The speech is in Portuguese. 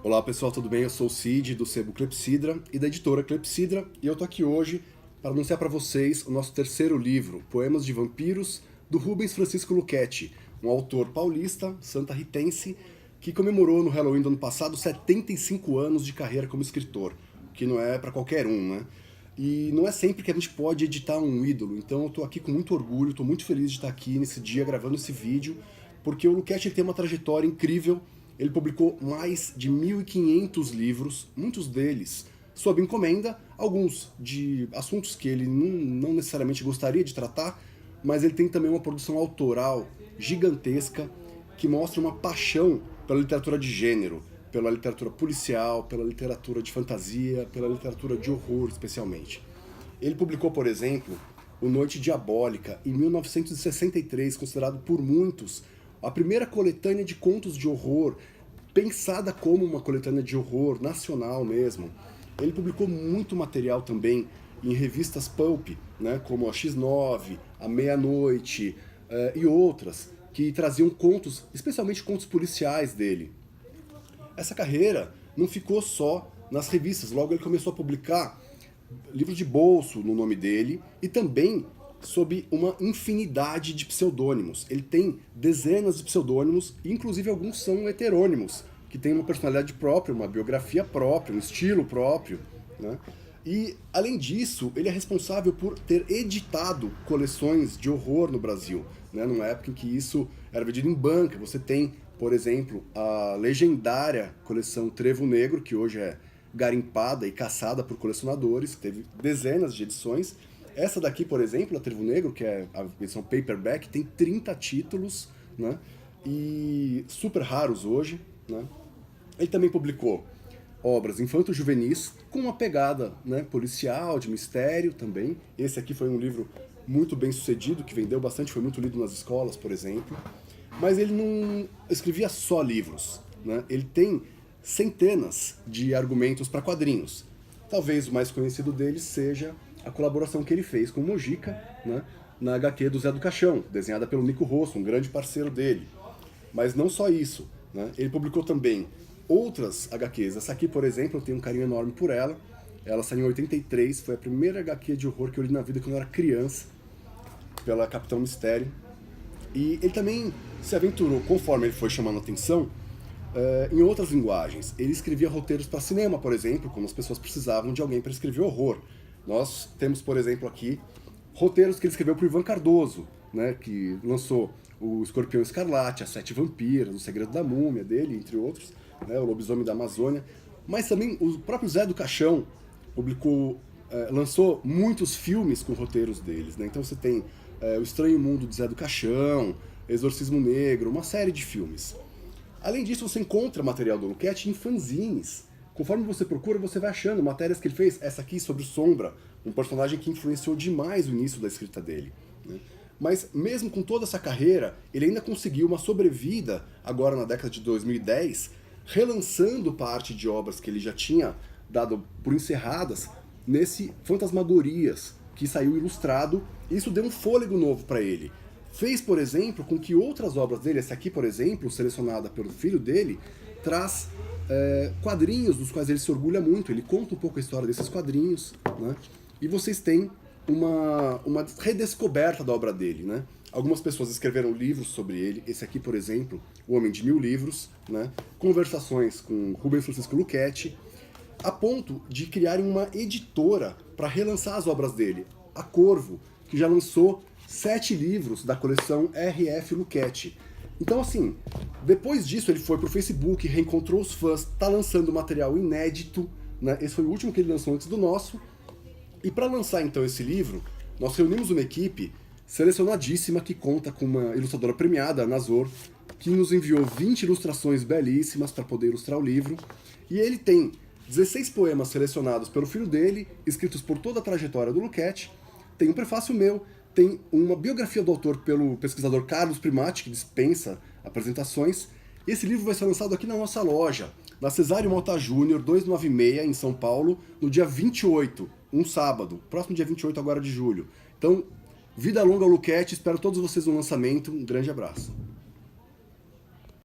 Olá pessoal, tudo bem? Eu sou o Cid, do Sebo Clepsidra e da editora Clepsidra, e eu tô aqui hoje para anunciar para vocês o nosso terceiro livro, Poemas de Vampiros, do Rubens Francisco Luchetti, um autor paulista, santarritense, que comemorou no Halloween do ano passado 75 anos de carreira como escritor, que não é para qualquer um, né? E não é sempre que a gente pode editar um ídolo, então eu tô aqui com muito orgulho, tô muito feliz de estar aqui nesse dia gravando esse vídeo, porque o Luchetti tem uma trajetória incrível. Ele publicou mais de 1.500 livros, muitos deles sob encomenda, alguns de assuntos que ele não necessariamente gostaria de tratar, mas ele tem também uma produção autoral gigantesca que mostra uma paixão pela literatura de gênero, pela literatura policial, pela literatura de fantasia, pela literatura de horror especialmente. Ele publicou, por exemplo, O Noite Diabólica, em 1963, considerado por muitos a primeira coletânea de contos de horror, pensada como uma coletânea de horror nacional mesmo. Ele publicou muito material também em revistas pulp, né, como a X9, a Meia-Noite e outras, que traziam contos, especialmente contos policiais dele. Essa carreira não ficou só nas revistas, logo ele começou a publicar livros de bolso no nome dele e também sob uma infinidade de pseudônimos. Ele tem dezenas de pseudônimos, e inclusive alguns são heterônimos, que têm uma personalidade própria, uma biografia própria, um estilo próprio, né? E, além disso, ele é responsável por ter editado coleções de horror no Brasil, né? Numa época em que isso era vendido em banca. Você tem, por exemplo, a legendária coleção Trevo Negro, que hoje é garimpada e caçada por colecionadores, que teve dezenas de edições. Essa daqui, por exemplo, a Trevo Negro, que é a edição paperback, tem 30 títulos, né? E super raros hoje, né? Ele também publicou obras infanto-juvenis com uma pegada, né, policial, de mistério também. Esse aqui foi um livro muito bem sucedido, que vendeu bastante, foi muito lido nas escolas, por exemplo. Mas ele não escrevia só livros, né? Ele tem centenas de argumentos para quadrinhos. Talvez o mais conhecido deles seja a colaboração que ele fez com o Mojica, né, na HQ do Zé do Caixão, desenhada pelo Nico Rosso, um grande parceiro dele. Mas não só isso, né? Ele publicou também outras HQs. Essa aqui, por exemplo, eu tenho um carinho enorme por ela. Ela saiu em 83, foi a primeira HQ de horror que eu li na vida quando eu era criança, pela Capitão Mistério. E ele também se aventurou, conforme ele foi chamando a atenção, em outras linguagens. Ele escrevia roteiros para cinema, por exemplo, quando as pessoas precisavam de alguém para escrever horror. Nós temos, por exemplo, aqui roteiros que ele escreveu para o Ivan Cardoso, né, que lançou o Escorpião Escarlate, As Sete Vampiras, O Segredo da Múmia dele, entre outros, né, O Lobisomem da Amazônia. Mas também o próprio Zé do Caixão lançou muitos filmes com roteiros deles, né? Então você tem O Estranho Mundo de Zé do Caixão, Exorcismo Negro, uma série de filmes. Além disso, você encontra material do Luchetti em fanzines. Conforme você procura, você vai achando matérias que ele fez. Essa aqui sobre Sombra, um personagem que influenciou demais o início da escrita dele, né? Mas mesmo com toda essa carreira, ele ainda conseguiu uma sobrevida, agora na década de 2010, relançando parte de obras que ele já tinha dado por encerradas nesse Fantasmagorias, que saiu ilustrado, e isso deu um fôlego novo para ele. Fez, por exemplo, com que outras obras dele, essa aqui, por exemplo, selecionada pelo filho dele, traz quadrinhos dos quais ele se orgulha muito. Ele conta um pouco a história desses quadrinhos, né? E vocês têm uma redescoberta da obra dele, né? Algumas pessoas escreveram livros sobre ele. Esse aqui, por exemplo, O Homem de 1000 Livros, né? Conversações com Rubens Francisco Luchetti, a ponto de criarem uma editora para relançar as obras dele, a Corvo, que já lançou 7 livros da coleção R.F. Luchetti. Então, assim, depois disso ele foi pro Facebook, reencontrou os fãs, tá lançando material inédito, né? Esse foi o último que ele lançou antes do nosso. E para lançar então esse livro, nós reunimos uma equipe selecionadíssima que conta com uma ilustradora premiada, a Nazor, que nos enviou 20 ilustrações belíssimas para poder ilustrar o livro. E ele tem 16 poemas selecionados pelo filho dele, escritos por toda a trajetória do Luchetti. Tem um prefácio meu, tem uma biografia do autor pelo pesquisador Carlos Primati, que dispensa apresentações. E esse livro vai ser lançado aqui na nossa loja, na Cesário Mota Júnior, 296, em São Paulo, no dia 28, um sábado, próximo dia 28 agora de julho. Então, vida longa ao Luchetti, espero todos vocês no lançamento, um grande abraço.